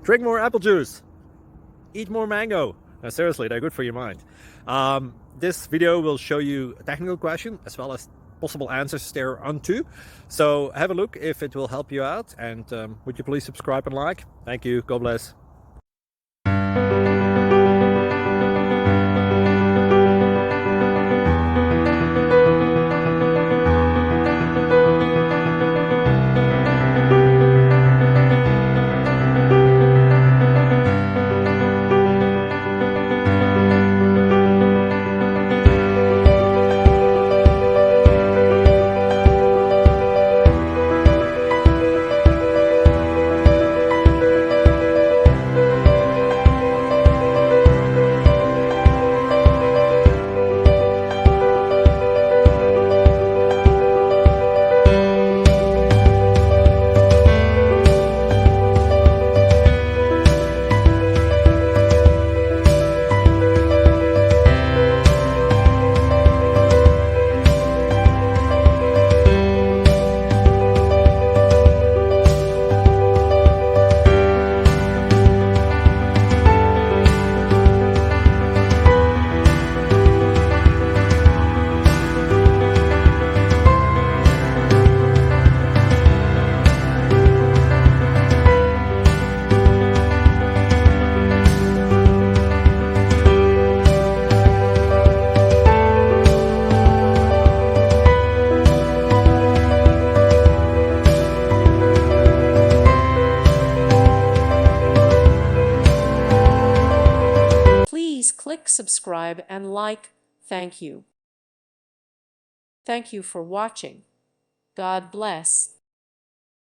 Drink more apple juice. Eat more mango. No, seriously, they're good for your mind. This video will show you a technical question as well as possible answers thereunto. So have a look if it will help you out, and would you please subscribe and like? Thank you. God bless. Please click subscribe and like. Thank you. Thank you for watching. God bless.